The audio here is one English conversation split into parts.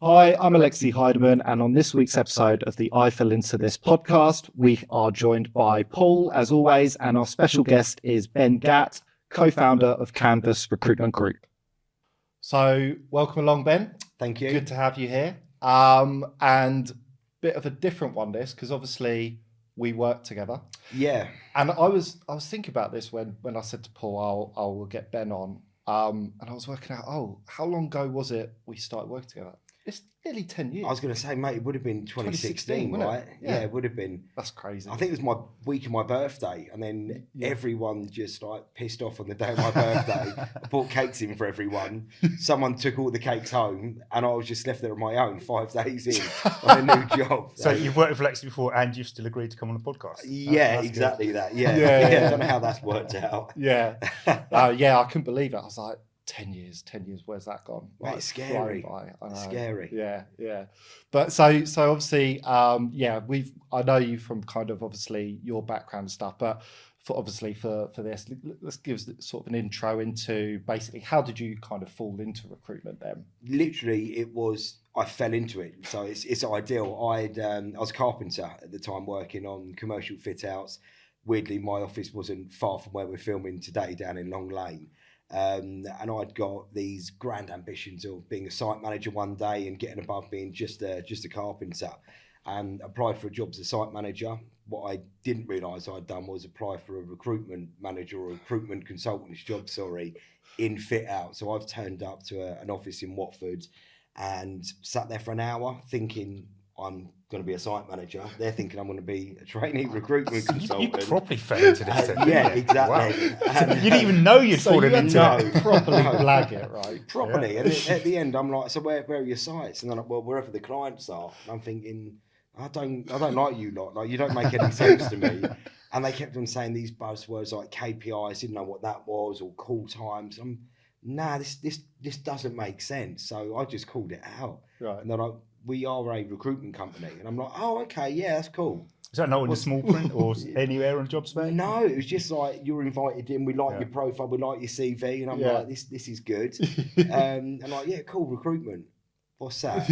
Hi, I'm Alexi Heidemann, and on this week's episode of the I Fell Into This podcast, we are joined by Paul, as always, and our special guest is Ben Gatt, co-founder of Kanvas Recruitment Group. So, welcome along, Ben. Thank you. Good to have you here. And bit of a different one, this, because obviously we work together. Yeah. And I was thinking about this when I said to Paul, I will get Ben on. And I was working out, how long ago was it we started working together? It's nearly 10 years. I was going to say, mate, it would have been 2016, right? Yeah, it would have been. That's crazy. I think it was my week of my birthday, and then everyone just like pissed off on the day of my birthday. I bought cakes in for everyone. Someone took all the cakes home, and I was just left there on my own 5 days in on a new job. So you've worked with Alexi before, and you've still agreed to come on the podcast. Yeah, exactly good. That. Yeah. I don't know how that's worked out. Yeah, I couldn't believe it. I was like, 10 years, where's that gone? Like, it's scary. It's scary. Yeah. But so obviously, I know you from kind of obviously your background and stuff, but for this, let's give sort of an intro into basically how did you kind of fall into recruitment then? Literally, I fell into it. So it's ideal. I was a carpenter at the time working on commercial fit outs. Weirdly, my office wasn't far from where we're filming today down in Long Lane. And I'd got these grand ambitions of being a site manager one day and getting above being just a carpenter, and applied for a job as a site manager. What I didn't realise I'd done was apply for a recruitment manager or a recruitment consultant's job, in fit out. So I've turned up to an office in Watford and sat there for an hour thinking I'm going to be a site manager. They're thinking I'm going to be a trainee recruitment consultant. You properly fell into this. Yeah, exactly. Wow. You didn't even know you'd fallen into it. Properly blag it, right? Properly. Yeah. And at the end, I'm like, so where are your sites? And they're like, well, wherever the clients are. And I'm thinking, I don't like you lot. Like, you don't make any sense to me. And they kept on saying these buzzwords like KPIs, didn't know what that was, or call times. This doesn't make sense. So I just called it out. Right. And they're like, we are a recruitment company. And I'm like, oh, okay, yeah, that's cool. Is that not in the small print or anywhere on job spec? No, it was just like, you're invited in, we like your profile, we like your CV. And I'm like, this is good. And like, yeah, cool, recruitment. What's that?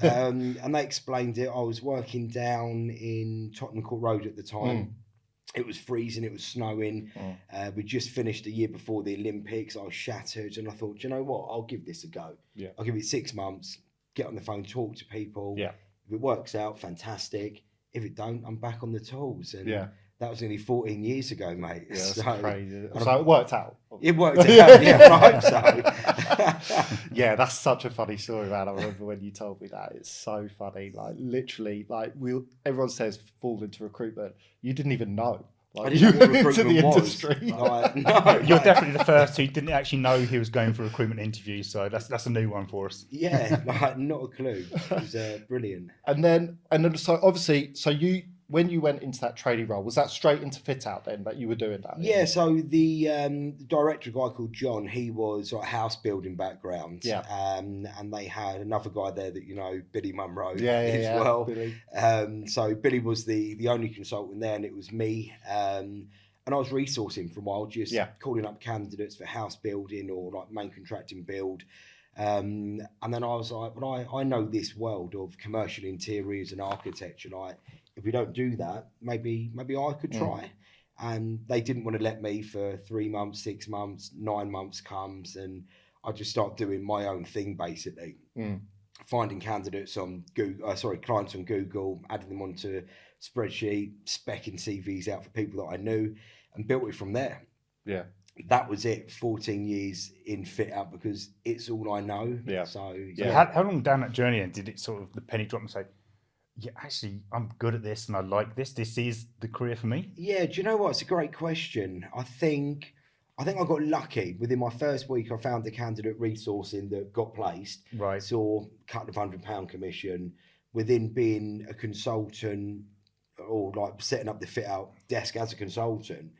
And they explained it. I was working down in Tottenham Court Road at the time. It was freezing, it was snowing. We just finished a year before the Olympics. I was shattered. And I thought, do you know what? I'll give this a go. Yeah. I'll give it 6 months. Get on the phone, talk to people. Yeah. If it works out, fantastic. If it don't, I'm back on the tools. And that was nearly 14 years ago, mate. Yeah, that's crazy. So it worked out. It worked out, yeah, I hope so. Yeah, that's such a funny story, man. I remember when you told me that. It's so funny. Like, literally, like, everyone says fall into recruitment. You didn't even know. Like, I didn't know what recruitment was. Industry. No. You're definitely the first who didn't actually know he was going for recruitment interviews, so that's a new one for us. Yeah, like, not a clue. It was brilliant. And then so obviously, when you went into that trainee role, was that straight into fit out then that you were doing that? Yeah, so the director, a guy called John, he was like house building background. Yeah. And they had another guy there that, you know, Billy Munro as well. Billy. So Billy was the only consultant there, and it was me. And I was resourcing for a while, just calling up candidates for house building or like main contracting build. And then I was like, but I know this world of commercial interiors and architecture, like, if we don't do that, maybe I could try. And they didn't want to let me for 3 months, 6 months, 9 months comes, and I just start doing my own thing, basically. Finding candidates on Google, clients on Google, adding them onto a spreadsheet, specking CVs out for people that I knew, and built it from there. Yeah. That was it, 14 years in fit out, because it's all I know. Yeah. So how long down that journey then did it sort of the penny drop and say, yeah, actually, I'm good at this and I like this. This is the career for me. Yeah, do you know what? It's a great question. I think I got lucky. Within my first week, I found the candidate resourcing that got placed. Right. Saw a couple of £100 commission. Within being a consultant or like setting up the fit out desk as a consultant,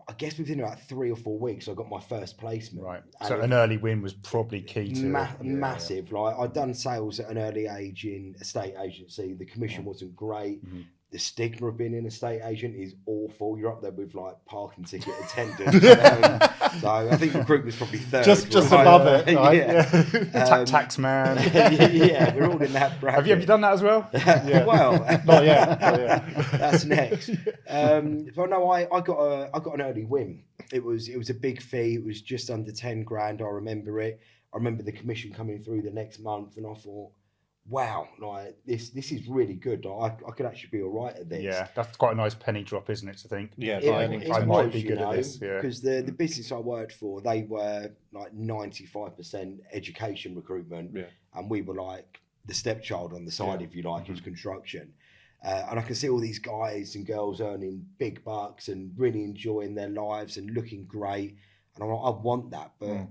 I guess within about 3 or 4 weeks, I got my first placement. Right. So an early win was probably key to massive. Like, I'd done sales at an early age in a estate agency. The commission wasn't great. the stigma of being an estate agent is awful. You're up there with like parking ticket attendants. So I think recruitment's probably third. Just above it, right? Yeah. Tax man. Yeah, we're all in that bracket. Have you done that as well? Yeah. Well, not yet. That's next. So no, I got an early win. It was a big fee. It was just under 10 grand. I remember it. I remember the commission coming through the next month, and I thought, wow, like this is really good. Like, I could actually be all right at this. Yeah, that's quite a nice penny drop, isn't it? To think, I might be good at this. Because the business I worked for, they were like 95% education recruitment, and we were like the stepchild on the side, if you like. It was construction, and I can see all these guys and girls earning big bucks and really enjoying their lives and looking great, and I'm like, I want that, but.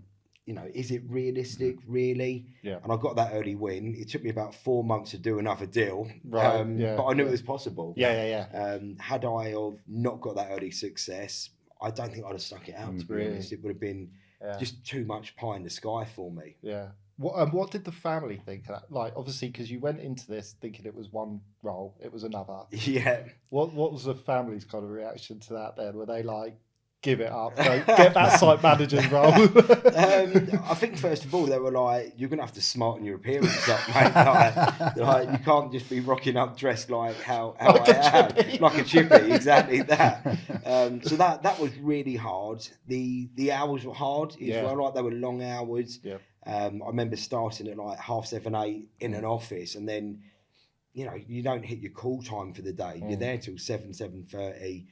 You know, is it realistic, really? Yeah. And I got that early win. It took me about 4 months to do another deal, but I knew it was possible. Had I have not got that early success, I don't think I'd have stuck it out, to be honest. It would have been just too much pie in the sky for me. Yeah. What did the family think of that? Like, obviously, because you went into this thinking it was one role, it was another. Yeah. What was the family's kind of reaction to that then? Were they like, give it up, get that site manager's role? I think first of all they were like, you're gonna have to smarten your appearance up, mate. Like you can't just be rocking up dressed like how like I am, like a chippy, exactly that. So that was really hard. The hours were hard as well, like they were long hours. I remember starting at like 7:30, 8 in an office, and then you don't hit your call time for the day. You're there till 7:30.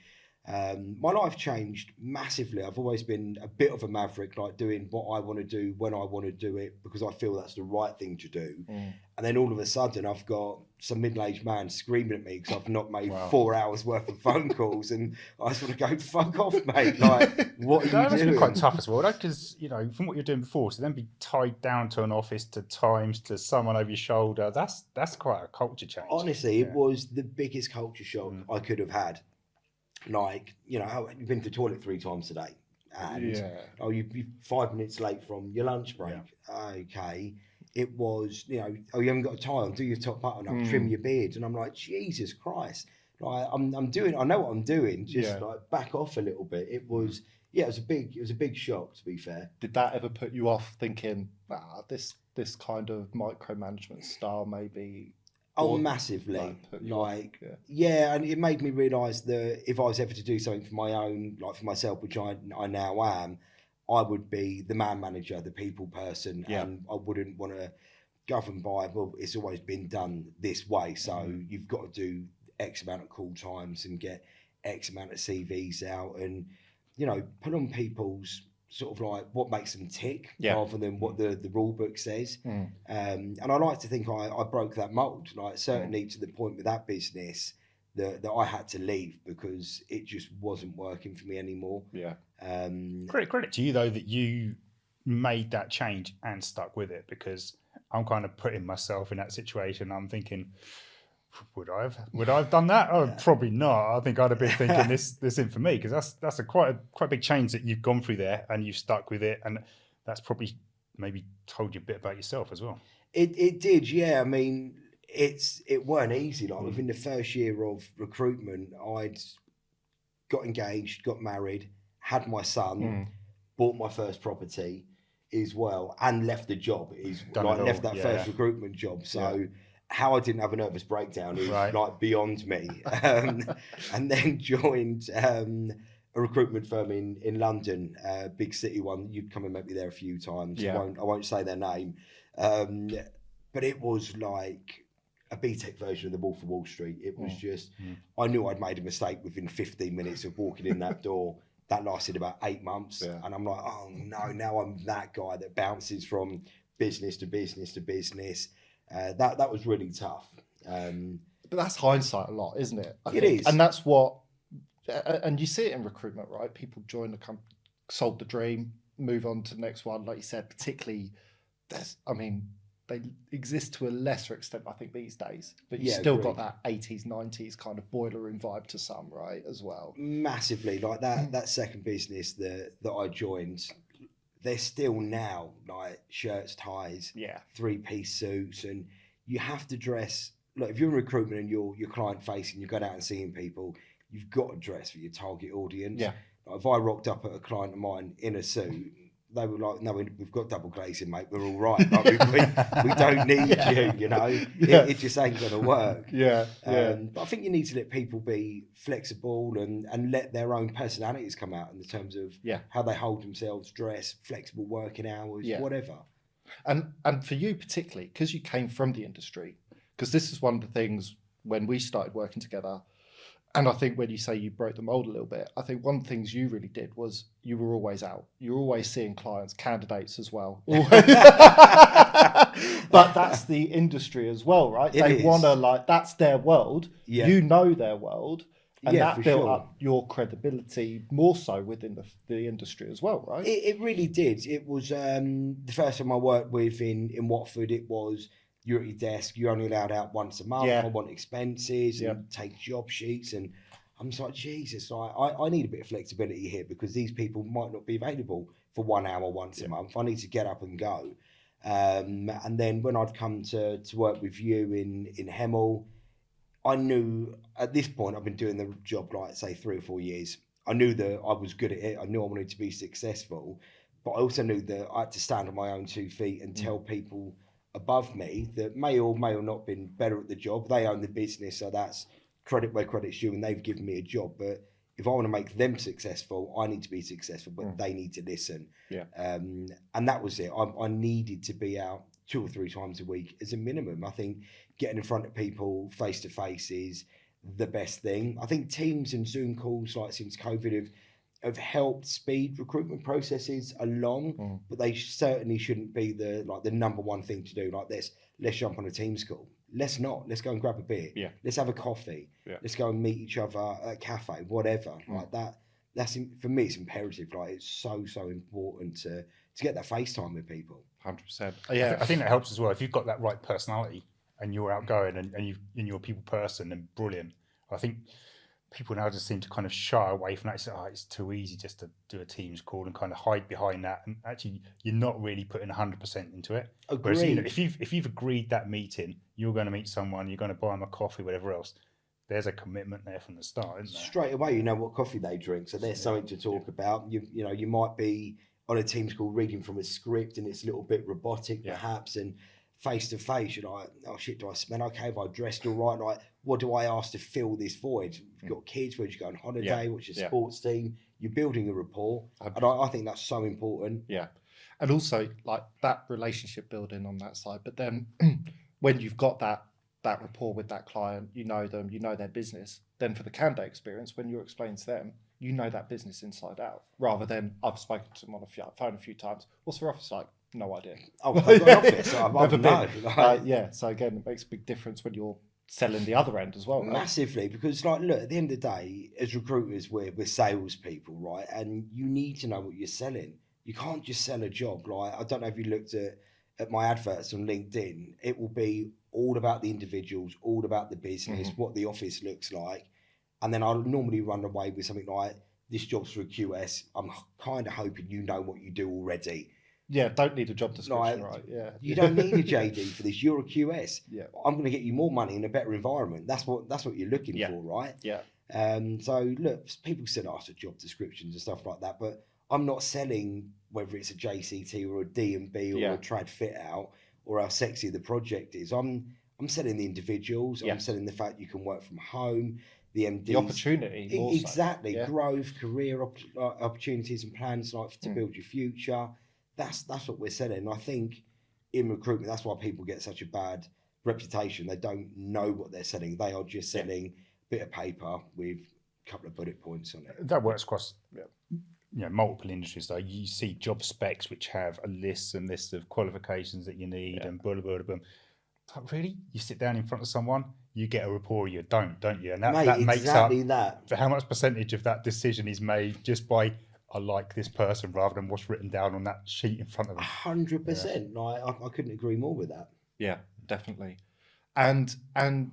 My life changed massively. I've always been a bit of a maverick, like doing what I want to do when I want to do it, because I feel that's the right thing to do. And then all of a sudden I've got some middle-aged man screaming at me because I've not made 4 hours worth of phone calls, and I just want to go, fuck off, mate. Like, what are you doing? That must be quite tough as well, because from what you're doing before, to then be tied down to an office, to times, to someone over your shoulder, that's quite a culture change. Honestly, it was the biggest culture shock I could have had. Like, you've been to the toilet 3 times today, and you're 5 minutes late from your lunch break. Okay. It was, you haven't got a tie on, do your top button up, trim your beard. And I'm like, Jesus Christ. Like, I know what I'm doing, just like back off a little bit. It was, it was a big shock, to be fair. Did that ever put you off thinking, this kind of micromanagement style maybe? Oh, massively. And it made me realise that if I was ever to do something for my own, like for myself, which I now am, I would be the man manager, the people person, and I wouldn't want to govern by, well, it's always been done this way, so you've got to do X amount of call times and get X amount of CVs out, and, put on people's sort of like what makes them tick rather than what the rule book says. And I like to think I broke that mold, like certainly to the point with that business that I had to leave because it just wasn't working for me anymore. Credit to you though that you made that change and stuck with it, because I'm kind of putting myself in that situation. I'm thinking, would I have done that? Oh, probably not. I think I'd have been thinking this isn't for me, because that's a quite big change that you've gone through there and you've stuck with it, and that's probably maybe told you a bit about yourself as well. It did, yeah. I mean, it weren't easy. Like within the first year of recruitment, I'd got engaged, got married, had my son, bought my first property as well, and left the job. Left that first recruitment job. So how I didn't have a nervous breakdown is like beyond me. And then joined a recruitment firm in London, big city one. You'd come and met me there a few times. I won't say their name, but it was like a BTEC version of the Wolf of Wall Street. It was just, I knew I'd made a mistake within 15 minutes of walking in that door. That lasted about 8 months, and I'm like, oh no, now I'm that guy that bounces from business to business to business. That was really tough. But that's hindsight a lot, isn't it? It is. And that's what, and you see it in recruitment, right? People join the company, sold the dream, move on to the next one. Like you said, particularly, they exist to a lesser extent, I think, these days. But you still got that 80s, 90s kind of boiler room vibe to some, right, as well? Massively. Like that second business that I joined, they're still now like shirts, ties, 3-piece suits, and you have to dress look, if you're in recruitment and you're client facing, you're going out and seeing people, you've got to dress for your target audience. Yeah. Like if I rocked up at a client of mine in a suit, they were like, no, we've got double glazing, mate. We're all right. Like, we don't need you, you know. It just ain't going to work. Yeah. But I think you need to let people be flexible and let their own personalities come out in terms of how they hold themselves, dress, flexible working hours, whatever. And for you particularly, because you came from the industry, because this is one of the things when we started working together, and I think when you say you broke the mold a little bit, I think one of the things you really did was you were always out. You were always seeing clients, candidates as well. But that's the industry as well, right? They want to that's their world. Yeah. You know their world. And that built up your credibility more so within the industry as well, right? It really did. It was the first time I worked with in Watford, it was you're at your desk, you're only allowed out once a month. I want expenses and take job sheets. And I'm just like, Jesus, I need a bit of flexibility here because these people might not be available for 1 hour once a month. I need to get up and go. And then when I'd come to work with you in Hemel, I knew at this point, I've been doing the job like, say, 3 or 4 years. I knew that I was good at it. I knew I wanted to be successful. But I also knew that I had to stand on my own 2 feet and tell people above me that may or not been better at the job. They own the business, so that's credit where credit's due, and they've given me a job. But if I want to make them successful, I need to be successful, but they need to listen. Yeah. And that was it. I needed to be out 2 or 3 times a week as a minimum. I think getting in front of people face to face is the best thing. I think Teams and Zoom calls, like since COVID, have helped speed recruitment processes along, but they certainly shouldn't be the number one thing to do. Like let's jump on a Teams call. Let's not. Let's go and grab a beer. Yeah. Let's have a coffee. Yeah. Let's go and meet each other at a cafe, whatever. Like that. That's for me. It's imperative. Like it's so important to get that FaceTime with people. 100%. Yeah, I think that helps as well. If you've got that right personality and you're outgoing and you're a people person and brilliant, I think people now just seem to kind of shy away from that. It's too easy just to do a Teams call and kind of hide behind that. And actually, you're not really putting 100% into it. Agreed. Whereas, if you've agreed that meeting, you're going to meet someone, you're going to buy them a coffee, whatever else. There's a commitment there from the start, isn't there? Straight away, you know what coffee they drink, so there's something to talk about. You might be on a Teams call reading from a script and it's a little bit robotic perhaps, and face to face you're like, oh shit, do I smell okay? Have I dressed all right? Like, what do I ask to fill this void? You've got kids, where'd you go on holiday? What's your sports team? You're building a rapport, and I think that's so important. Yeah, and also like that relationship building on that side. But then when you've got that rapport with that client, you know them, you know their business, then for the candidate experience, when you're explaining to them, you know that business inside out, rather than I've spoken to them on the phone a few times. What's their office like? No idea. Oh, I've got an office. So Never been. So again, it makes a big difference when you're selling the other end as well. Right? Massively, because look, at the end of the day, as recruiters, we're salespeople, right? And you need to know what you're selling. You can't just sell a job. Like, I don't know if you looked at my adverts on LinkedIn. It will be all about the individuals, all about the business, what the office looks like. And then I'll normally run away with something like, this job's for a QS. I'm kind of hoping you know what you do already. Yeah, don't need a job description, right? Yeah, you don't need a JD for this. You're a QS. Yeah, I'm going to get you more money in a better environment. That's what you're looking for, right? Yeah. So look, people still ask for job descriptions and stuff like that, but I'm not selling whether it's a JCT or a D&B or a trad fit out or how sexy the project is. I'm selling the individuals. I'm selling the fact you can work from home. The opportunity. Exactly. Growth, career opportunities and plans to build your future. That's what we're selling. I think in recruitment, that's why people get such a bad reputation. They don't know what they're selling. They are just selling a bit of paper with a couple of bullet points on it. That works across multiple industries, though. You see job specs which have a list and lists of qualifications that you need and blah, blah, blah, blah. But really? You sit down in front of someone, you get a rapport, or you don't you? And that makes up for how much percentage of that decision is made just by, I like this person, rather than what's written down on that sheet in front of them. 100%. I couldn't agree more with that. Yeah, definitely. And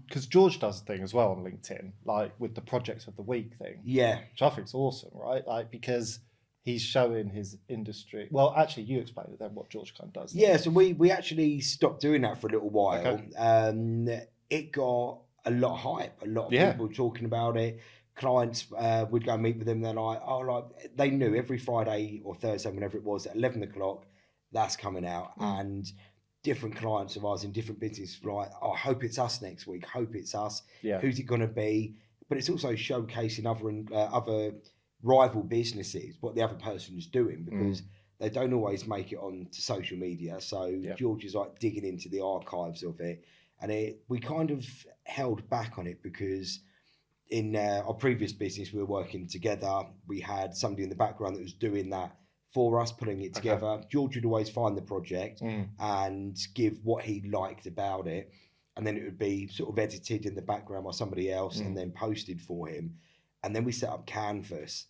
because George does a thing as well on LinkedIn, like with the projects of the week thing. Yeah. Which I think is awesome, right? Like, because he's showing his industry. Well, actually, you explain it then what George kind of does. Yeah, so we actually stopped doing that for a little while. Okay. it got a lot of hype, a lot of people talking about it. Clients would go and meet with them. They're like, they knew every Friday or Thursday, whenever it was, at 11 o'clock, that's coming out. And different clients of ours in different businesses were like, I hope it's us next week. Hope it's us. Yeah. Who's it going to be? But it's also showcasing other rival businesses, what the other person is doing, because they don't always make it on to social media. So George is like digging into the archives of it. And we kind of held back on it because in our previous business, we were working together. We had somebody in the background that was doing that for us, putting it together. George would always find the project and give what he liked about it. And then it would be sort of edited in the background by somebody else and then posted for him. And then we set up Kanvas.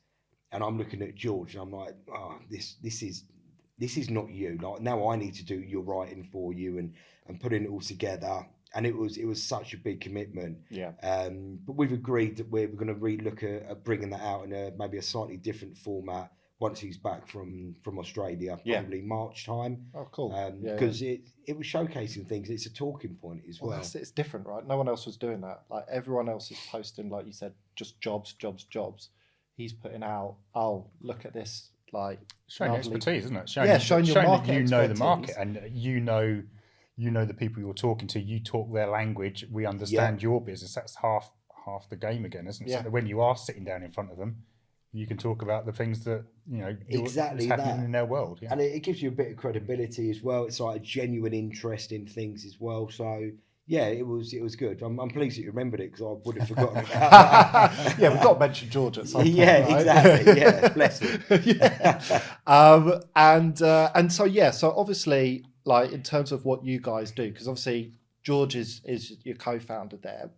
And I'm looking at George and I'm like, oh, this is not you. Like, now I need to do your writing for you and putting it all together. And it was such a big commitment. Yeah. But we've agreed that we're going to relook at bringing that out in maybe a slightly different format once he's back from Australia, probably March time. Oh, cool. Because it was showcasing things. It's a talking point as well. It's different, right? No one else was doing that. Like, everyone else is posting, like you said, just jobs. He's putting out, oh, look at this, like, showing expertise, isn't it? Showing your market that you know the expertise. market and you know the people you're talking to. You talk their language. We understand your business. That's half the game again, isn't it? So that when you are sitting down in front of them, you can talk about the things that exactly happening in their world. Yeah. And it gives you a bit of credibility as well. It's like a genuine interest in things as well. So. Yeah, it was good. I'm pleased that you remembered it because I would have forgotten about that. We've got to mention George at some point. Yeah, right? Exactly. Yeah, bless him. So obviously, like, in terms of what you guys do, because obviously George is your co-founder there.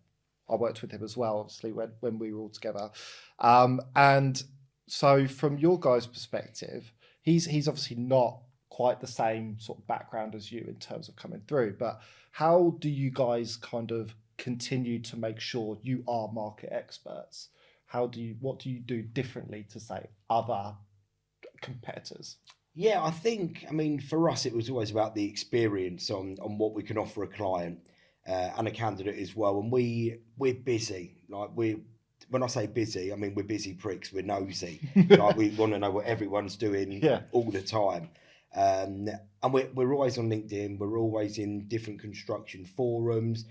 I worked with him as well, obviously, when we were all together. And so from your guys' perspective, he's obviously not quite the same sort of background as you in terms of coming through, but how do you guys kind of continue to make sure you are market experts? What do you do differently to, say, other competitors? Yeah, I think, for us, it was always about the experience on what we can offer a client and a candidate as well. And we're busy. Like, when I say busy, we're busy pricks. We're nosy. Like, we want to know what everyone's doing all the time. And we're always on LinkedIn. We're always in different construction forums.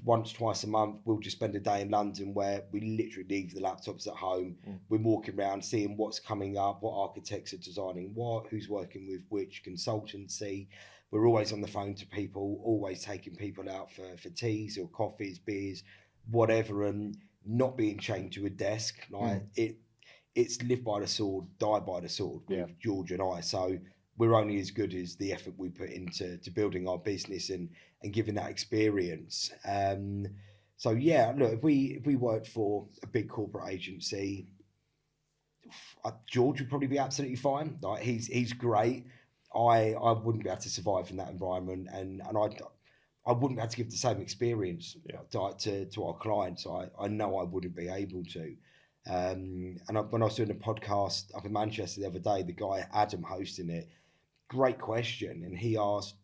Once, twice a month, we'll just spend a day in London where we literally leave the laptops at home. We're walking around, seeing what's coming up, what architects are designing what, who's working with which consultancy. We're always on the phone to people, always taking people out for teas or coffees, beers, whatever, and not being chained to a desk. Like it's live by the sword, die by the sword with George and I. So we're only as good as the effort we put into building our business and giving that experience. Look, if we worked for a big corporate agency, George would probably be absolutely fine. Like, he's great. I wouldn't be able to survive in that environment, and I wouldn't be able to give the same experience to our clients. I know I wouldn't be able to. When I was doing a podcast up in Manchester the other day, the guy Adam hosting it, great question, and he asked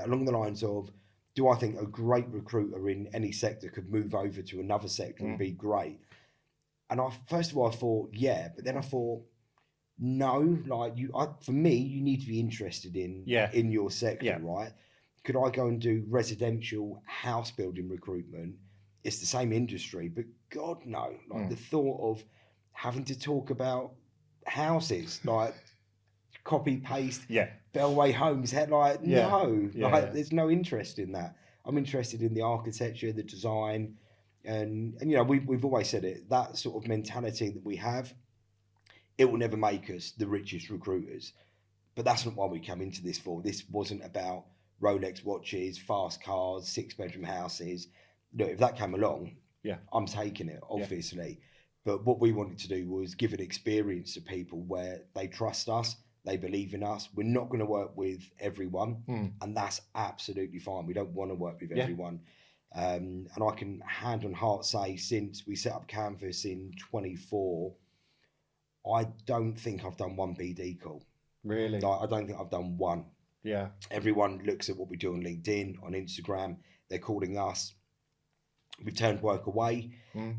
along the lines of, do I think a great recruiter in any sector could move over to another sector and be great? And first of all I thought but then I thought no. Like, for me, you need to be interested in your sector, right? Could I go and do residential house building recruitment? It's the same industry, but God no. Like, the thought of having to talk about houses, like copy paste Bellway Homes, there's no interest in that. I'm interested in the architecture, the design, and we've always said it, that sort of mentality that we have, it will never make us the richest recruiters, but that's not why we come into this for. This wasn't about Rolex watches, fast cars, 6-bedroom houses. Look, if that came along, I'm taking it, obviously. But what we wanted to do was give an experience to people where they trust us, they believe in us. We're not going to work with everyone, and that's absolutely fine. We don't want to work with everyone. And I can hand on heart say, since we set up Kanvas in 24, I don't think I've done one BD call. Really? Like, I don't think I've done one. Yeah. Everyone looks at what we do on LinkedIn, on Instagram. They're calling us. we've turned work away.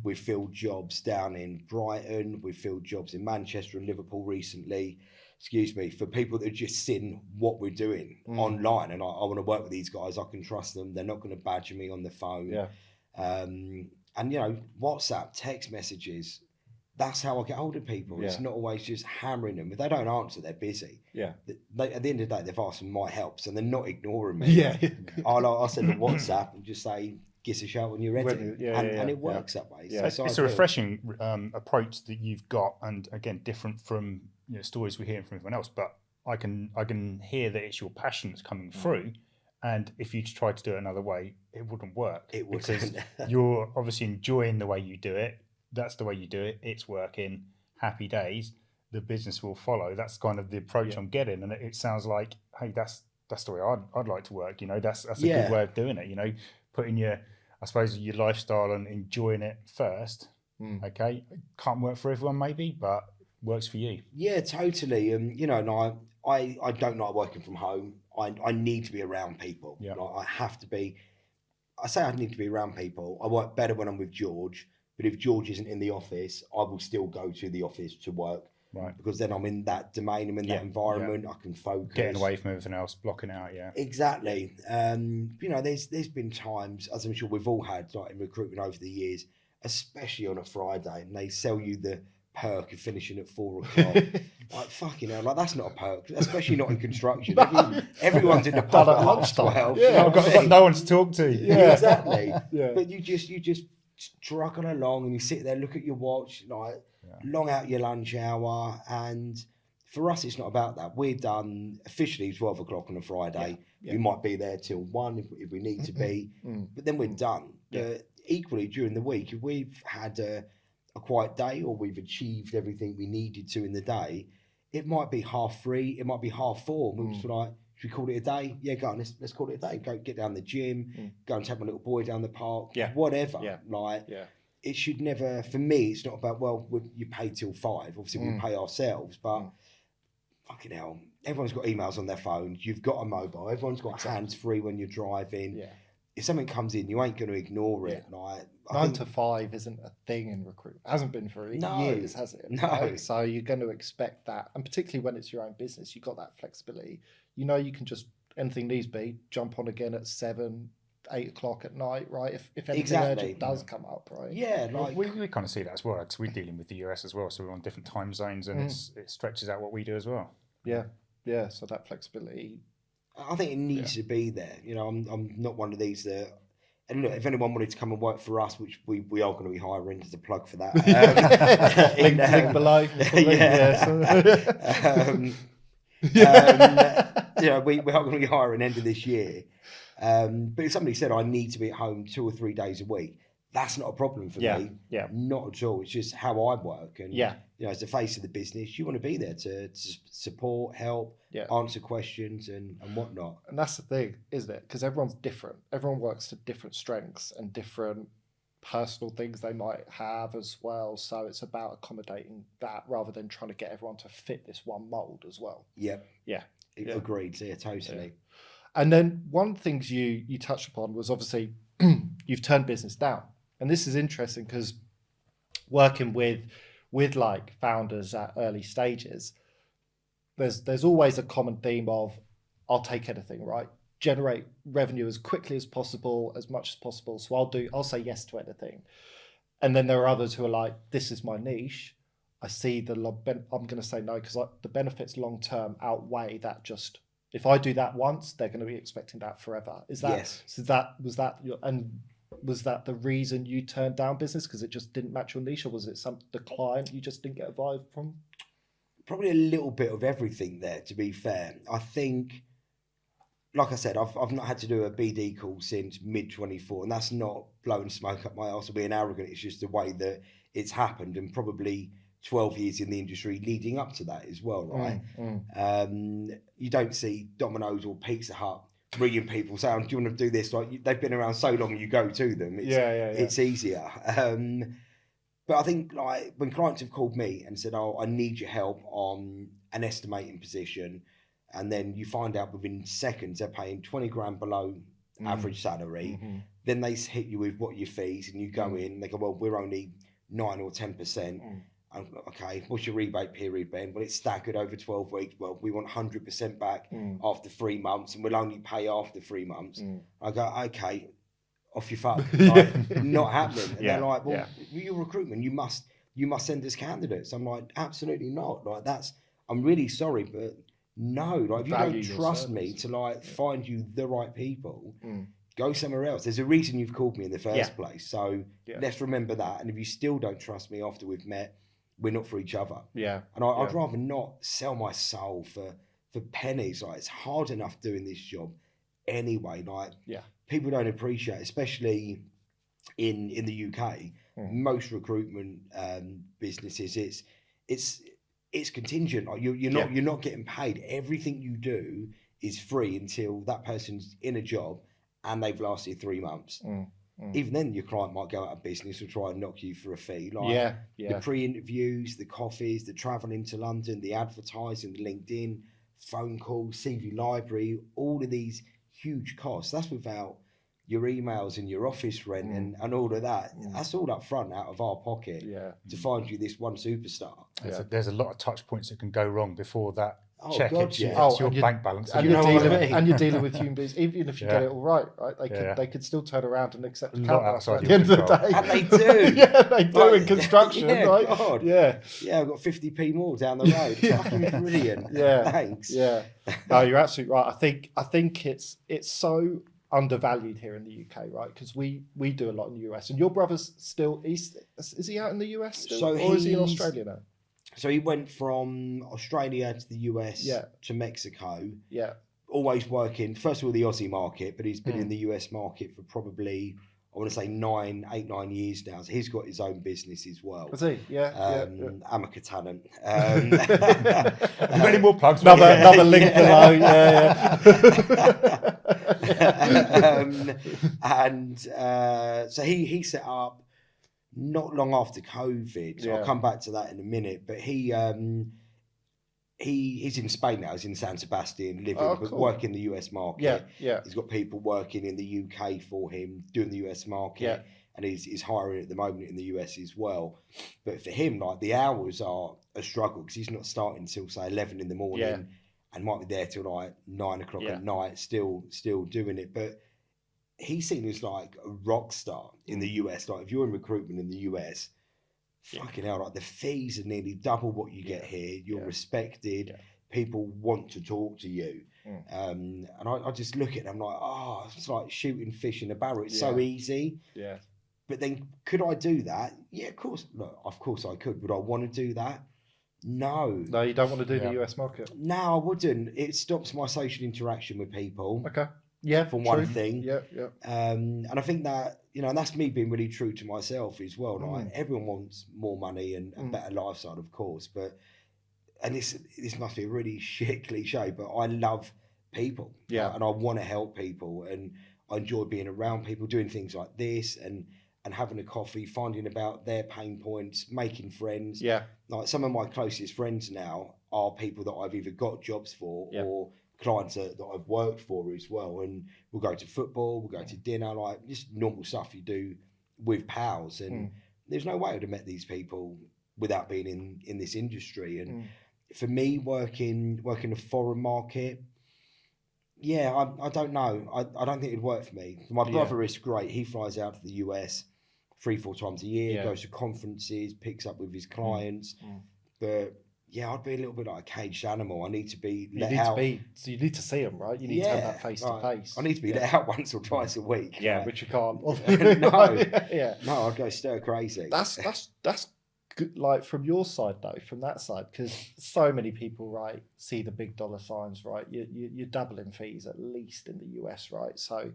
We've filled jobs down in Brighton. We've filled jobs in Manchester and Liverpool recently. For people that have just seen what we're doing online, and I want to work with these guys. I can trust them. They're not going to badger me on the phone. Yeah. And WhatsApp, text messages. That's how I get hold of people. It's not always just hammering them. If they don't answer, they're busy. Yeah. At the end of the day, they've asked for my help, so they're not ignoring me. Yeah. I'll send a WhatsApp and just say, give us a shout when you're ready. And it works that way. Yeah. So it's a refreshing approach that you've got, and again, different from stories we're hearing from everyone else. But I can hear that it's your passion that's coming through. And if you tried to do it another way, it wouldn't work. It wouldn't. Because you're obviously enjoying the way you do it. That's the way you do it. It's working. Happy days. The business will follow. That's kind of the approach I'm getting. And it sounds like, hey, that's the way I'd like to work. That's a good way of doing it. Putting your lifestyle and enjoying it first. Okay, can't work for everyone maybe, but works for you. Yeah, totally. And I don't like working from home. I need to be around people. Yeah. I have to be. I say I need to be around people. I work better when I'm with George. But if George isn't in the office, I will still go to the office to work. Right. Because then I'm in that domain, I'm in that environment, I can focus. Getting away from everything else, blocking out, Exactly. There's been times, as I'm sure we've all had, like in recruitment over the years, especially on a Friday, and they sell you the perk of finishing at 4 o'clock. Like, fucking hell, that's not a perk, especially not in construction. Everyone's in the pub at half 12. I've got no one to talk to. Yeah, exactly. But you just trucking along, and you sit there, look at your watch, long out your lunch hour. And for us, it's not about that. We're done officially 12 o'clock on a Friday. We might be there till 1 if we need to be, but then we're done. Equally, during the week, if we've had a quiet day or we've achieved everything we needed to in the day, it might be 3:30, it might be 4:30, and we're just like, should we call it a day? Yeah, go on, let's call it a day. Go get down the gym, go and take my little boy down the park, whatever. It should never, for me, it's not about, you pay till 5. Obviously, we pay ourselves, but fucking hell, everyone's got emails on their phones. You've got a mobile. Everyone's got hands-free when you're driving. If something comes in, you ain't going to ignore it. 9 to 5 isn't a thing in recruitment. It hasn't been for years, has it? No. Right? So you're going to expect that. And particularly when it's your own business, you've got that flexibility. You can just, anything needs be, jump on again at 7, 8 o'clock at night, right? If anything urgent does come up, right? Yeah. We kind of see that as well, because we're dealing with the US as well. So we're on different time zones, and it stretches out what we do as well. Yeah. So that flexibility, I think it needs to be there. I'm not one of these that. And look, if anyone wanted to come and work for us, which we are going to be hiring, as a plug for that. Link below. We are going to be hiring end of this year. But if somebody said I need to be at home 2 or 3 days a week, that's not a problem for me. Yeah. Not at all. It's just how I work. And as the face of the business, you want to be there to support, help, answer questions and whatnot. And that's the thing, isn't it? Because everyone's different. Everyone works to different strengths and different personal things they might have as well. So it's about accommodating that rather than trying to get everyone to fit this one mold as well. Yep. Yeah. Agreed. Yeah, totally. Yeah. And then one of the things you touched upon was obviously you've turned business down. And this is interesting because working with like founders at early stages, there's always a common theme of I'll take anything, right? Generate revenue as quickly as possible, as much as possible. So I'll say yes to anything. And then there are others who are like, this is my niche. I see I'm going to say no because the benefits long term outweigh that. Just if I do that once, they're going to be expecting that forever. Is that yes? So was that the reason you turned down business because it just didn't match your niche, or was it the client you just didn't get a vibe from? Probably a little bit of everything there, to be fair. I think, like I said, I've not had to do a BD call since mid-24, and that's not blowing smoke up my arse or being arrogant. It's just the way that it's happened, and probably 12 years in the industry leading up to that as well, right? You don't see Domino's or Pizza Hut ringing people saying, do you want to do this? Like, they've been around so long, you go to them. It's easier. But I think like when clients have called me and said, I need your help on an estimating position, and then you find out within seconds they're paying 20 grand below average salary. Then they hit you with what your fees, and you go in and they go, well, we're only 9 or 10%. Okay, what's your rebate period, Ben? Well, it's staggered over 12 weeks. Well, we want 100% back after 3 months, and we'll only pay after 3 months. I go, okay, off your fuck. Like, not happening. And they're like, well, your recruitment, you must send us candidates. I'm like, absolutely not. Like, I'm really sorry, but no. Like, if you don't trust me to like find you the right people, go somewhere else. There's a reason you've called me in the first place. So let's remember that. And if you still don't trust me after we've met, we're not for each other. Yeah. And I'd rather not sell my soul for pennies. Like, it's hard enough doing this job anyway. Like, people don't appreciate, especially in the UK, most recruitment businesses, it's contingent. Like, you're not getting paid. Everything you do is free until that person's in a job and they've lasted 3 months. Even then, your client might go out of business or try and knock you for a fee. Like the pre-interviews, the coffees, the travelling to London, the advertising, the LinkedIn, phone calls, CV library, all of these huge costs. That's without your emails and your office rent and all of that. That's all up front out of our pocket to find you this one superstar. There's a lot of touch points that can go wrong before that check God, hits your bank balance. And you're dealing with human beings. Even if you get it all right? They could still turn around and accept a counter at the end of the day. And they do. They do in construction, right? God. Yeah, I've got 50p more down the road. Fucking brilliant. Thanks. No, you're absolutely right. I think it's so undervalued here in the UK, right? Because we do a lot in the US. And your brother's still, is he out in the US still? Or is he in Australia now? So he went from Australia to the US to Mexico. Yeah. Always working, first of all, the Aussie market, but he's been in the US market for probably, I want to say 8, 9 years now. So he's got his own business as well. Was he? Amateur talent. Many more plugs. Another link below. So he set up not long after COVID. So I'll come back to that in a minute. But he's in Spain now. He's in San Sebastian, living, but working the US market. He's got people working in the UK for him, doing the US market, and he's hiring at the moment in the US as well. But for him, like, the hours are a struggle because he's not starting until say 11 in the morning, and might be there till like 9 o'clock at night, still doing it. But he's seen as like a rock star in the US. Like, if you're in recruitment in the US, fucking hell, like, the fees are nearly double what you get here. You're respected. People want to talk to you. And I just look at them like, it's like shooting fish in a barrel. It's so easy. Yeah. But then, could I do that? Yeah, of course. Look, of course I could. Would I want to do that? No. No, you don't want to do the US market? No, I wouldn't. It stops my social interaction with people. Okay. Yeah, for one thing. And I think that, and that's me being really true to myself as well. Like, everyone wants more money and a better lifestyle, of course. And this must be a really shit cliche, but I love people. Yeah. And I want to help people, and I enjoy being around people, doing things like this and having a coffee, finding about their pain points, making friends. Yeah. Like, some of my closest friends now are people that I've either got jobs for or clients that I've worked for as well. And we'll go to football, we'll go to dinner, like just normal stuff you do with pals. And there's no way I'd have met these people without being in this industry. And for me, working a foreign market, I don't know. I don't think it'd work for me. My brother is great. He flies out to the US 3-4 times a year, goes to conferences, picks up with his clients. But I'd be a little bit like a caged animal. I need to be let out. So you need to see them, right? You need to have that face to face. I need to be let out once or twice a week. Yeah, which you can't. No, I'd go stir crazy. That's good. Like, from your side though, from that side, because so many people, right, see the big dollar signs, right? You're doubling fees at least in the US, right? So,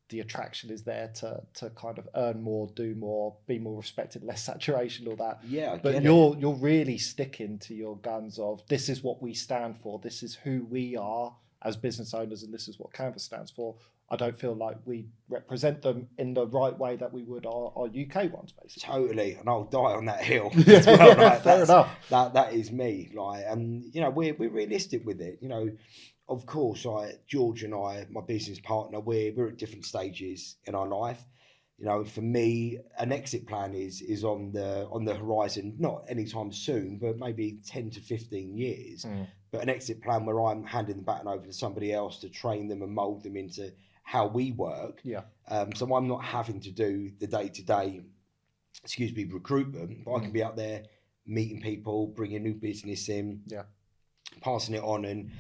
the attraction is there to kind of earn more, do more, be more respected, less saturation, all that. Yeah, but you're really sticking to your guns of, this is what we stand for, this is who we are as business owners, and this is what Kanvas stands for. I don't feel like we represent them in the right way that we would our UK ones, basically. Totally, and I'll die on that hill as well. Like, fair enough. That is me. Like, and we're realistic with it. of course, George and I, my business partner, we're at different stages in our life. You know, for me, an exit plan is on the horizon, not anytime soon, but maybe 10 to 15 years. But an exit plan where I'm handing the baton over to somebody else to train them and mould them into how we work. So I'm not having to do the day-to-day, recruitment, but I can be out there meeting people, bringing new business in, passing it on, and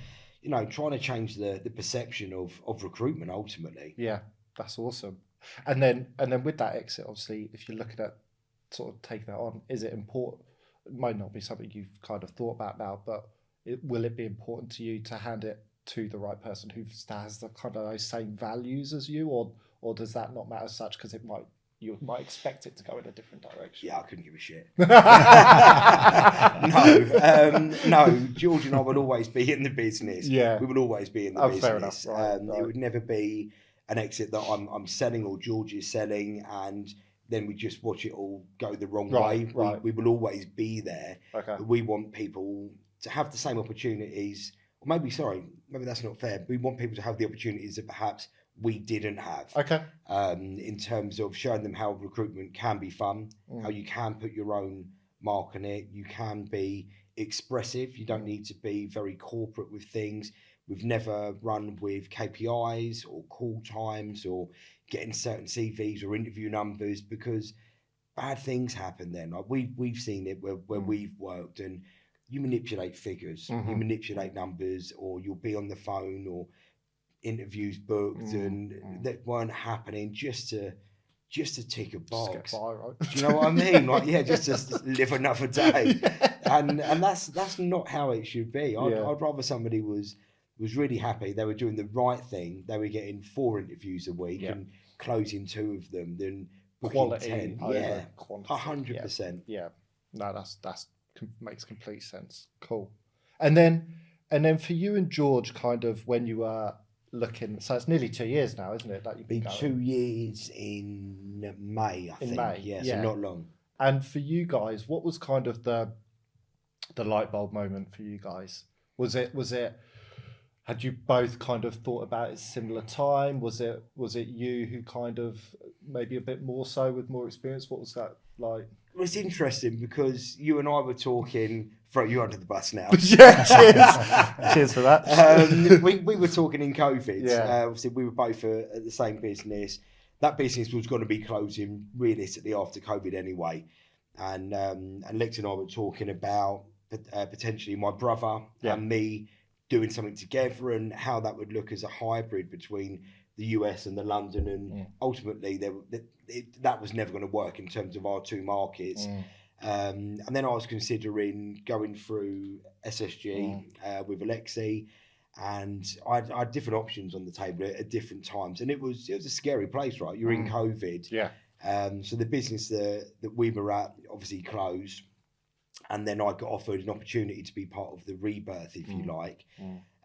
you know, trying to change the perception of recruitment ultimately. Yeah, that's awesome. And then with that exit, obviously, if you're looking at sort of taking that on, is it important? It might not be something you've kind of thought about now, but will it be important to you to hand it to the right person who has the kind of those same values as you, or does that not matter as such because you might expect it to go in a different direction? Yeah, I couldn't give a shit. No, George and I will always be in the business. Yeah, we will always be in the business. Fair enough. Right. It would never be an exit that I'm selling or George is selling, and then we just watch it all go the wrong way. Right. We will always be there. Okay. We want people to have the same opportunities, or maybe that's not fair. We want people to have the opportunities that perhaps we didn't have. Okay. In terms of showing them how recruitment can be fun, how you can put your own mark on it, you can be expressive. You don't need to be very corporate with things. We've never run with KPIs or call times or getting certain CVs or interview numbers, because bad things happen then. Like we've seen it where we've worked, and you manipulate figures, you manipulate numbers, or you'll be on the phone or interviews booked and that weren't happening just to tick a box. Just get by, right? Do you know what I mean? Like, yeah, just to live another day. And that's not how it should be. I'd rather somebody was really happy, they were doing the right thing, they were getting 4 interviews a week and closing 2 of them than quality 10. over quantity. 100%. Yeah. No, that's makes complete sense. Cool. And then for you and George, kind of when you were looking, so it's nearly 2 years now, isn't it? That you've been going? 2 years in May, I think. Yeah, so not long. And for you guys, what was kind of the light bulb moment for you guys? Was it had you both kind of thought about it at a similar time? Was it you who kind of maybe a bit more so with more experience? What was that like? Well, it's interesting because you and I were talking. Throw you under the bus now. Yeah, cheers. Cheers for that. We were talking in COVID. Yeah. Obviously, we were both at the same business. That business was going to be closing realistically after COVID anyway. And Lex and I were talking about potentially my brother and me doing something together and how that would look as a hybrid between the US and the London. And ultimately, that was never going to work in terms of our 2 markets. And then I was considering going through SSG with Alexi, and I had different options on the table at different times, and it was a scary place, right? You're in COVID, so the business that we were at obviously closed, and then I got offered an opportunity to be part of the rebirth, if you like,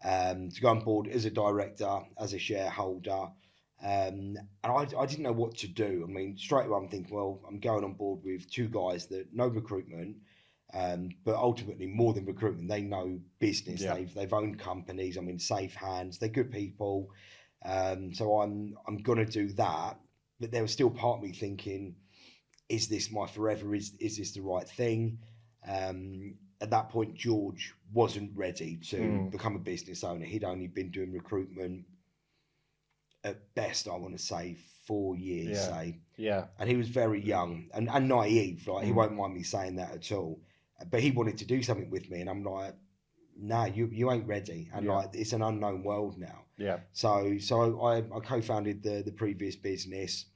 to go on board as a director, as a shareholder. And I didn't know what to do. I mean, straight away I'm thinking, well, I'm going on board with 2 guys that know recruitment, but ultimately more than recruitment, they know business. They've owned companies. I'm in safe hands. They're good people. So I'm going to do that. But there was still part of me thinking, is this my forever? Is this the right thing? At that point, George wasn't ready to become a business owner. He'd only been doing recruitment at best, I want to say 4 years, and he was very young and naive. Like he won't mind me saying that at all. But he wanted to do something with me, and I'm like, nah, you ain't ready, and like it's an unknown world now. So I co-founded the previous business.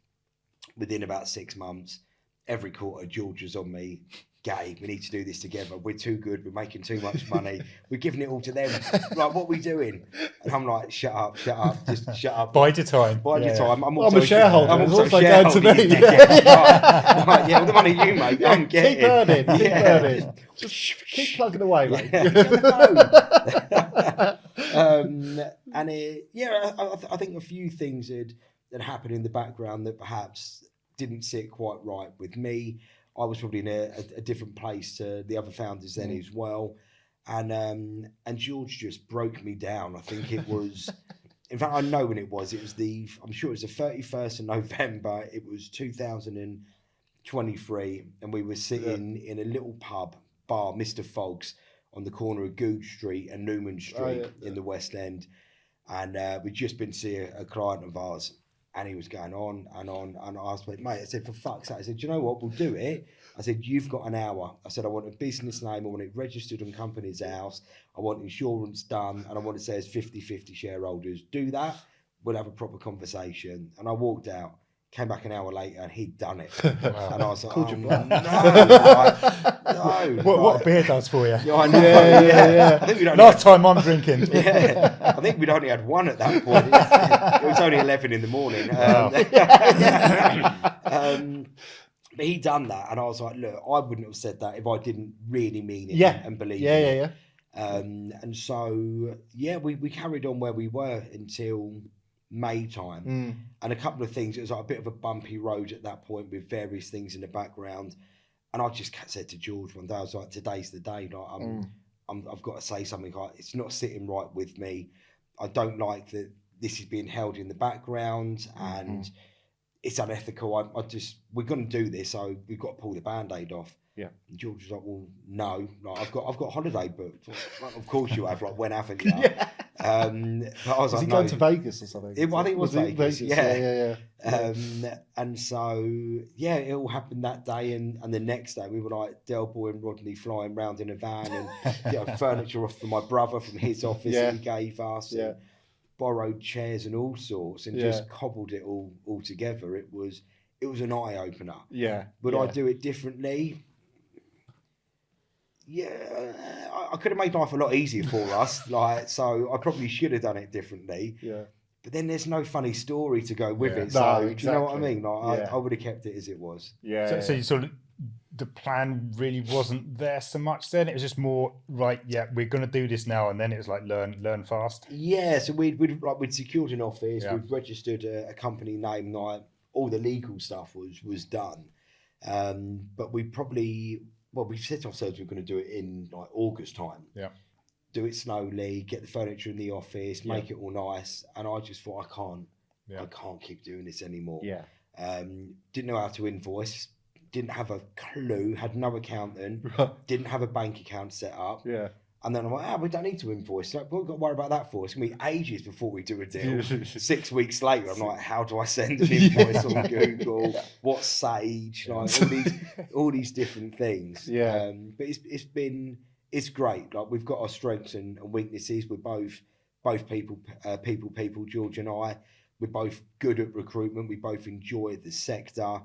Within about 6 months, every quarter George was on me. Gabe, we need to do this together. We're too good. We're making too much money. We're giving it all to them. Like, what are we doing? And I'm like, shut up. Just shut up. Bide your time. Bide your time. I'm a shareholder. I'm also shareholder. Going to me. Right, well, the money you make, I'm getting. Keep earning. Just keep plugging away, mate. I think a few things had happened in the background that perhaps didn't sit quite right with me. I was probably in a different place to the other founders then as well. And George just broke me down. I think it was, in fact, I know when it was. It was I'm sure it was the 31st of November. It was 2023, and we were sitting in a little bar, Mr. Fogg's, on the corner of Googe Street and Newman Street in the West End. And we'd just been to see a client of ours, and he was going on and on. And I asked, mate, I said, for fuck's sake, I said, do you know what, we'll do it. I said, you've got an hour. I said, I want a business name, I want it registered on company's house, I want insurance done, and I want to say it's 50-50 shareholders. Do that, we'll have a proper conversation. And I walked out, came back an hour later, and he'd done it. Wow. And I was like, no. What a beer does for you. Yeah, I know. Yeah. I think last time I'm drinking. Yeah, I think we'd only had one at that point. It was only 11 in the morning. Wow. But he done that, and I was like, look, I wouldn't have said that if I didn't really mean it and believe it. And so, we carried on where we were until May time. And a couple of things, it was like a bit of a bumpy road at that point with various things in the background. And I just said to George one day, I was like, today's the day. Like, I've got to say something. Like, it's not sitting right with me. I don't like that this is being held in the background, and it's unethical. We're going to do this, so we've got to pull the Band-Aid off. Yeah. And George was like, well, no, like, I've got a holiday booked. Like, of course you have. Like, when haven't you? But I was like, he going to Vegas or something? I think it was Vegas. Yeah. And so, it all happened that day, and the next day we were like Del Boy and Rodney flying round in a van, and furniture off for my brother from his office that he gave us. And borrowed chairs and all sorts, and just cobbled it all together. It was an eye opener. Would I do it differently? I could have made life a lot easier for us. So I probably should have done it differently. But then there's no funny story to go with it. So do you know what I mean? I would have kept it as it was. So you sort of, the plan really wasn't there so much then. It was just more right. Yeah, we're going to do this now, and then it was like learn fast. Yeah. So we'd secured an office. We'd registered a company name. Like, all the legal stuff was done. But we set ourselves we were going to do it in like August time. Do it slowly, get the furniture in the office, make it all nice. And I just thought, I can't keep doing this anymore. Didn't know how to invoice. Didn't have a clue, had no accountant, didn't have a bank account set up. And then I'm like, we don't need to invoice. Like, we've got to worry about that for. It's going to be ages before we do a deal. 6 weeks later, I'm like, how do I send an invoice on Google? What's Sage? Like, all these different things. But it's great. Like, we've got our strengths and weaknesses. We're both people, George and I. We're both good at recruitment. We both enjoy the sector.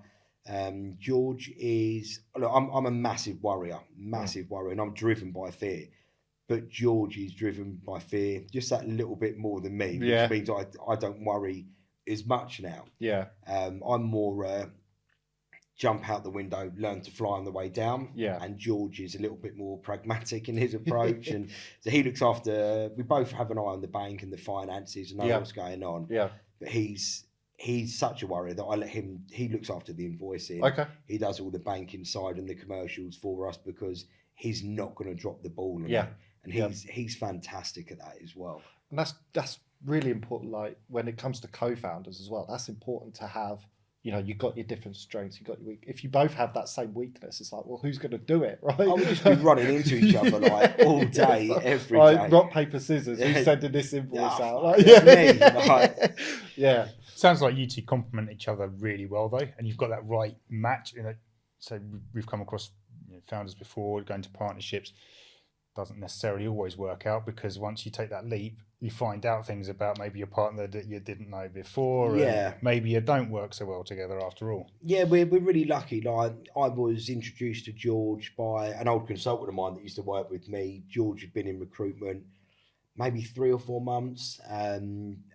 George is, look, I'm a massive worrier, and I'm driven by fear. But George is driven by fear just that little bit more than me, which means I don't worry as much now. I'm more jump out the window, learn to fly on the way down. And George is a little bit more pragmatic in his approach. And so he looks after, we both have an eye on the bank and the finances and know what's going on. But he's such a worrier that I let him, he looks after the invoicing. He does all the banking side and the commercials for us because he's not going to drop the ball on it. And he's fantastic at that as well. And that's really important. Like, when it comes to co-founders as well, that's important to have. You've got your different strengths. You've got your if you both have that same weakness, it's like, well, who's going to do it, right? I would just be running into each other like all day, every day. Rock, paper, scissors. Who's sending this invoice out? Me. Sounds like you two complement each other really well, though, and you've got that right match. So we've come across founders before going to partnerships. Doesn't necessarily always work out, because once you take that leap, you find out things about maybe your partner that you didn't know before. And maybe you don't work so well together after all. Yeah, we're really lucky. Like, I was introduced to George by an old consultant of mine that used to work with me. George had been in recruitment maybe 3 or 4 months,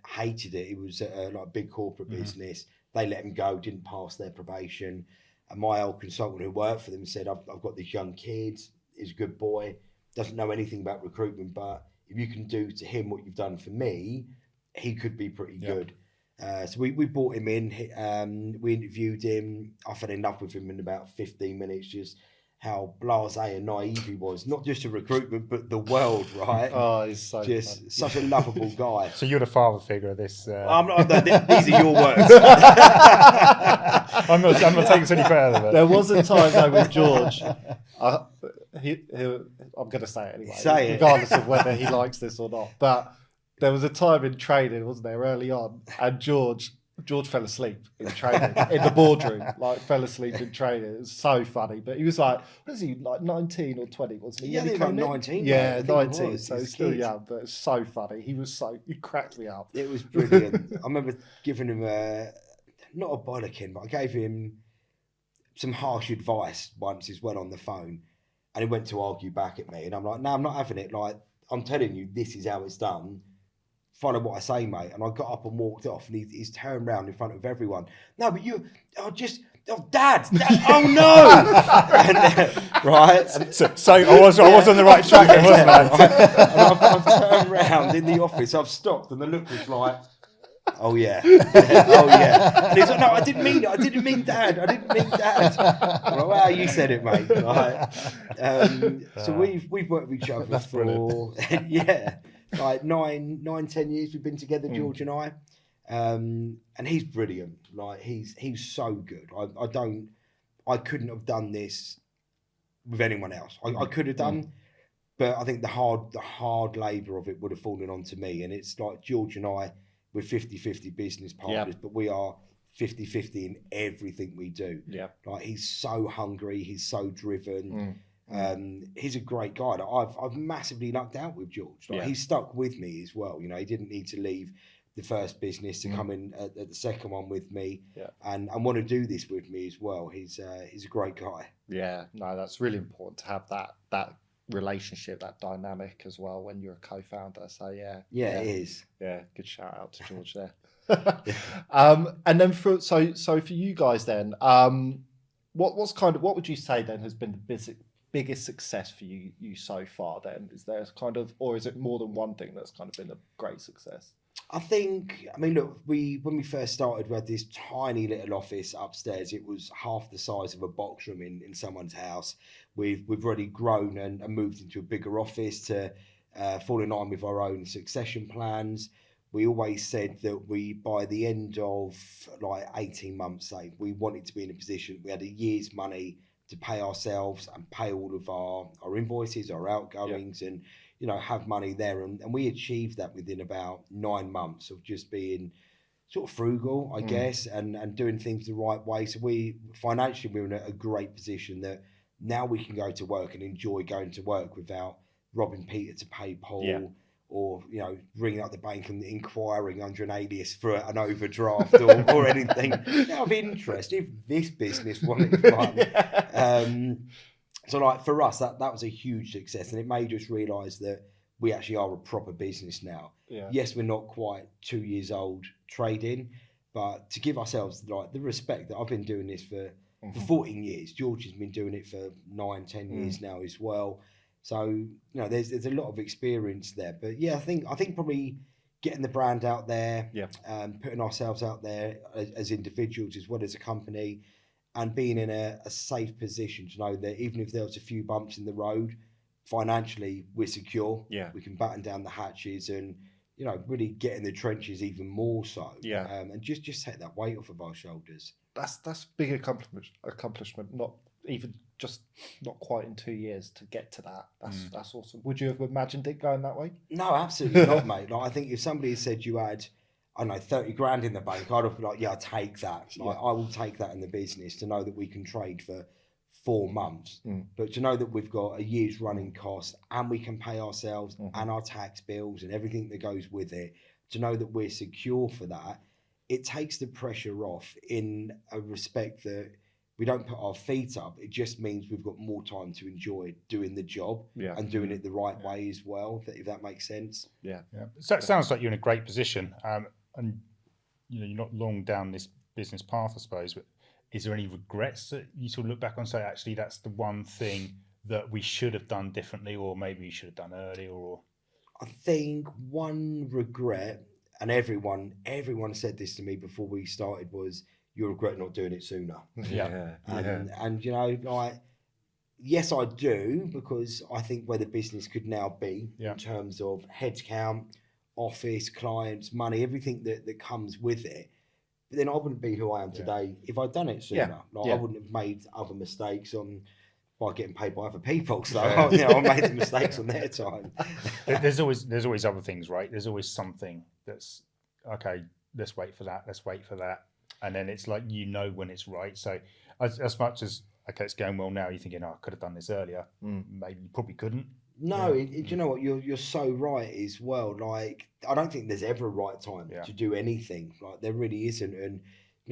hated it. He was at a big corporate business. They let him go, didn't pass their probation. And my old consultant who worked for them said, I've got this young kid, he's a good boy, doesn't know anything about recruitment, but if you can do to him what you've done for me, he could be pretty good. So we brought him in, we interviewed him. I fell in love with him in about 15 minutes, just how blasé and naive he was, not just to recruitment, but the world, right? Oh, he's so just funny. such a lovable guy. So you're the father figure of this. These are your words. I'm not taking this any further. But. There was a time though with George. I'm going to say it anyway, regardless of whether he likes this or not. But there was a time in training, wasn't there, early on, and George fell asleep in training, in the boardroom, like fell asleep in training. It was so funny. But he was like, what is he, like 19 or 20, wasn't he? Yeah, he was like 19. Yeah, 19. So he's still young, but it's so funny. He cracked me up. It was brilliant. I remember giving him not a bollocking, but I gave him some harsh advice once as well on the phone. And he went to argue back at me. And I'm like, no, I'm not having it. Like, I'm telling you, this is how it's done. Follow what I say, mate. And I got up and walked off, and he's turned around in front of everyone. No, but Dad, oh no! Right? So I was on the right track, wasn't I? And I've turned around in the office, I've stopped, and the look was like, oh yeah. Oh yeah. And he's like, no, I didn't mean it. I didn't mean Dad. I'm like, well, you said it, mate. Right? So we've worked with each other for like 9-10 years we've been together, George and I. And he's brilliant. Like he's so good. I couldn't have done this with anyone else. I could have done, but I think the hard labour of it would have fallen onto me. And it's like George and I, we're 50-50 business partners, but we are 50-50 in everything we do. Yeah. Like he's so hungry, he's so driven. He's a great guy. I've massively lucked out with George. Like he stuck with me as well. You know, he didn't need to leave the first business to come in at the second one with me and want to do this with me as well. He's a great guy. Yeah, no, that's really important to have that relationship, that dynamic as well when you're a co-founder. So it is. Yeah, good shout out to George there. And then for you guys then, what would you say then has been the biggest success for you so far then? Is there or is it more than one thing that's kind of been a great success? Look, when we first started, we had this tiny little office upstairs. It was half the size of a box room in someone's house. We've already grown and moved into a bigger office to fall in line with our own succession plans. We always said that by the end of like 18 months, say, we wanted to be in a position, we had a year's money to pay ourselves and pay all of our invoices, our outgoings, and have money there. And we achieved that within about 9 months of just being sort of frugal, I guess, and doing things the right way. So financially, we're in a great position that now we can go to work and enjoy going to work without robbing Peter to pay Paul or, ringing up the bank and inquiring under an alias for an overdraft or anything of interest if this business wanted fun. So like for us, that was a huge success, and it made us realise that we actually are a proper business now. Yeah. Yes, we're not quite 2 years old trading, but to give ourselves like the respect that I've been doing this for 14 years. George has been doing it for 9-10 years now as well. So there's a lot of experience there. But yeah, I think probably getting the brand out there, putting ourselves out there as individuals as well as a company, and being in a safe position to know that even if there was a few bumps in the road, financially we're secure. Yeah, we can batten down the hatches and really get in the trenches even more so. Yeah, and just take that weight off of our shoulders. That's big accomplishment. Not quite in 2 years to get to that. That's awesome. Would you have imagined it going that way? No, absolutely not, mate. Like I think if somebody said you had, I don't know, 30 grand in the bank, I'd have been like, yeah, I'll take that. Like, I will take that in the business to know that we can trade for 4 months. But to know that we've got a year's running cost and we can pay ourselves and our tax bills and everything that goes with it, to know that we're secure for that, it takes the pressure off in a respect that we don't put our feet up. It just means we've got more time to enjoy doing the job and doing it the right way as well, if that makes sense. Yeah. So it sounds like you're in a great position. And you're not long down this business path, I suppose, but is there any regrets that you sort of look back on and say, actually, that's the one thing that we should have done differently, or maybe we should have done earlier? Or I think one regret, and everyone said this to me before we started, was you regret not doing it sooner. And like yes, I do, because I think where the business could now be in terms of headcount, office, clients, money, everything that comes with it. But then I wouldn't be who I am today if I'd done it sooner. I wouldn't have made other mistakes by getting paid by other people. So I made the mistakes on their time. There's always other things, right? There's always something that's okay. Let's wait for that. Let's wait for that. And then it's like, when it's right. So as much as, okay, it's going well now, you're thinking, I could have done this earlier. Maybe you probably couldn't. No, do you know what? You're so right as well. Like, I don't think there's ever a right time to do anything. Like, there really isn't. And,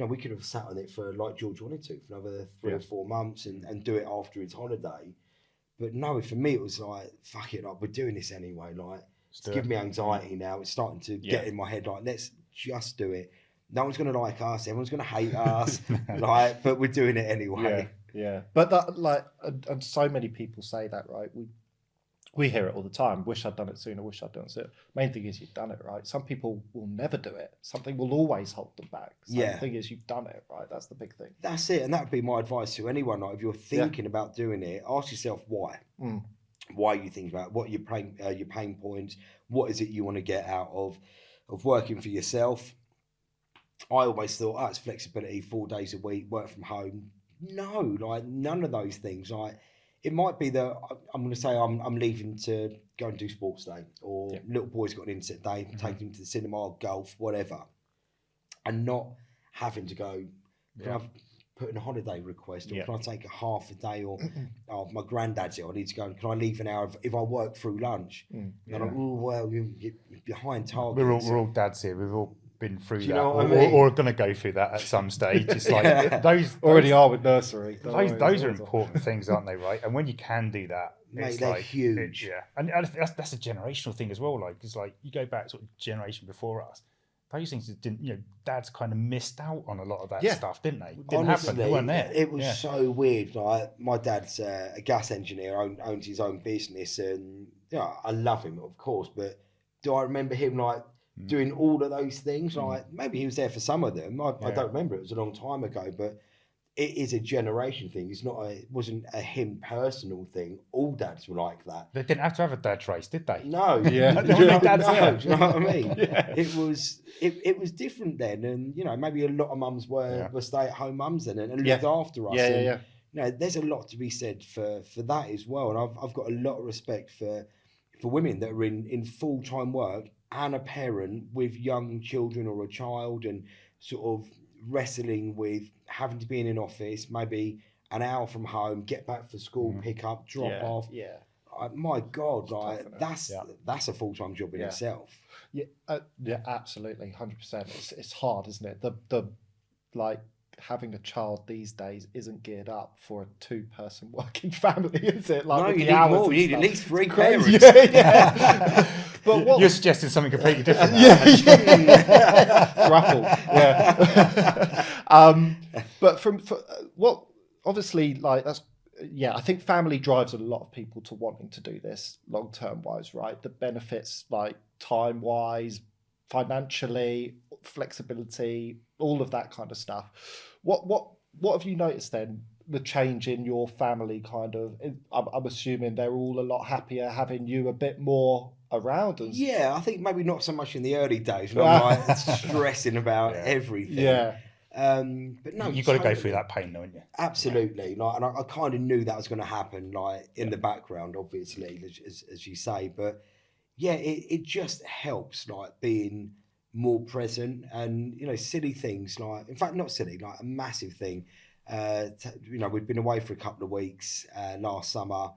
we could have sat on it for, like George wanted to, for another 3 or 4 months and do it after his holiday. But no, for me, it was like, fuck it, like, we're doing this anyway. Like, it's giving me anxiety now. It's starting to get in my head, like, let's just do it. No one's going to like us. Everyone's going to hate us. But we're doing it anyway. Yeah. But that, and so many people say that, right? We hear it all the time. Wish I'd done it sooner. Wish I'd done it sooner. Main thing is you've done it, right? Some people will never do it. Something will always hold them back. The thing is you've done it, right? That's the big thing. That's it. And that would be my advice to anyone. Like, if you're thinking about doing it, ask yourself why. Why you think about it? What are your pain points? What is it you want to get out of working for yourself? I always thought, it's flexibility, 4 days a week, work from home. No, like, none of those things. Like, it might be that I'm going to say I'm leaving to go and do sports day, or little boy's got an inset day, take him to the cinema, golf, whatever, and not having to go, can I put in a holiday request, or can I take a half a day, or my granddad's here, I need to go, can I leave an hour if I work through lunch? And I'm like, well, you're behind target. We're all dads here. We've all been through that, or going to go through that at some stage. It's like those already are with nursery. Those are important things, aren't they? Right, and when you can do that, it's they're huge. And that's a generational thing as well. Like, it's like you go back sort of generation before us. Those things didn't, dads kind of missed out on a lot of that stuff, didn't they? It didn't happen. They weren't there. It was so weird. Like, my dad's a gas engineer, owns his own business, and I love him, of course. But do I remember him like doing all of those things? Like, maybe he was there for some of them. I don't remember. It was a long time ago, but it is a generation thing. It wasn't a him personal thing. All dads were like that. They didn't have to have a dad race, did they? No. No, do you know what I mean? It was different then, and maybe a lot of mums were stay-at-home mums then and looked after us. There's a lot to be said for that as well. And I've got a lot of respect for women that are in full-time work and a parent with young children or a child, and sort of wrestling with having to be in an office, maybe an hour from home, get back for school, pick up, drop off. My God, like, that's a full-time job in itself. Absolutely, 100%. It's hard, isn't it? The like, having a child these days isn't geared up for a 2-person working family, is it? Like, no, you need more. You need at least 3 parents. But you're suggesting something completely different. Grapple. But what obviously, like, that's I think family drives a lot of people to wanting to do this long term wise, right? The benefits, like time wise, financially, flexibility, all of that kind of stuff. What have you noticed then? The change in your family, kind of? I'm assuming they're all a lot happier having you a bit more around us. Yeah, I think maybe not so much in the early days when I'm like stressing about everything. But no, you've got to go through that pain, don't you? Absolutely. Like, and I kind of knew that was going to happen, like, in the background, obviously, as you say. But it just helps, like, being more present, and silly things, like, in fact, not silly, like a massive thing. We'd been away for a couple of weeks last summer,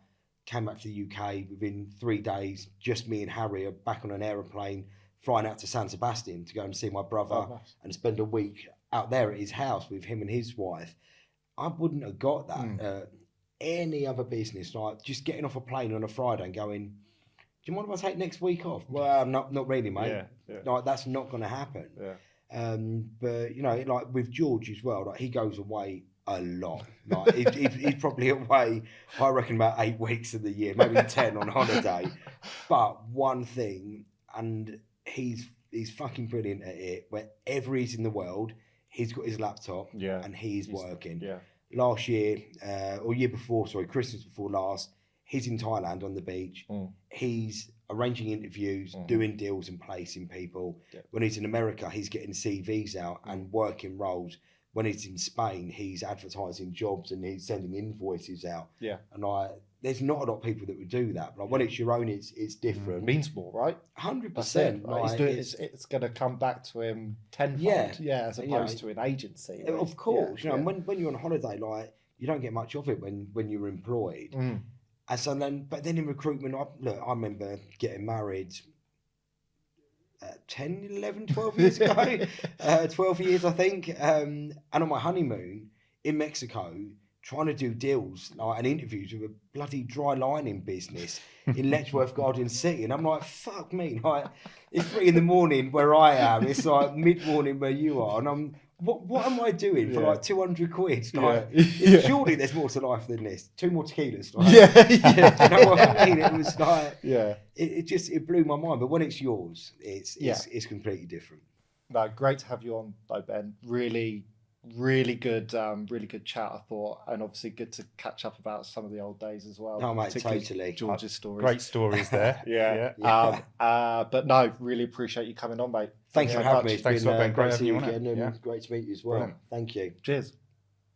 came back to the UK within 3 days. Just me and Harry are back on an aeroplane, flying out to San Sebastian to go and see my brother and spend a week out there at his house with him and his wife. I wouldn't have got that any other business. Like, just getting off a plane on a Friday and going, do you mind if I take next week off? Well, not really, mate. Like, that's not going to happen. But like with George as well, like, he goes away a lot. Like, he's probably away, I reckon, about 8 weeks of the year, maybe 10 on holiday. But one thing, and he's fucking brilliant at it, wherever he's in the world, he's got his laptop and he's working. last year, or year before, sorry, Christmas before last, he's in Thailand on the beach. He's arranging interviews, doing deals and placing people. When he's in America, he's getting CVs out and working roles. When he's in Spain, he's advertising jobs and he's sending invoices out. And there's not a lot of people that would do that. But when it's your own, it's different. It means more, right? 100%. Right? It's going to come back to him tenfold. As opposed to an agency. Right? Of course. And when you're on holiday, like, you don't get much of it when you're employed. And so but then in recruitment, I remember getting married 10, 11, 12 years ago. 12 years, I think. And on my honeymoon in Mexico, trying to do deals and interviews with a bloody dry lining business in Letchworth Garden City. And I'm like, fuck me. Like, it's 3 a.m. where I am. It's like mid-morning where you are. And I'm, what am I doing for like 200 quid? Like, surely there's more to life than this. 2 more tequilas. Like, you know what I mean? It was like, it blew my mind. But when it's yours, it's completely different. No, great to have you on, though, Ben. Really good chat, I thought, and obviously good to catch up about some of the old days as well. Oh, mate, totally. George's stories. Great stories there. But no, really appreciate you coming on, mate. Thanks for having me. Thanks for being great to to you you again, and great to meet you as well. Brilliant. Thank you. Cheers.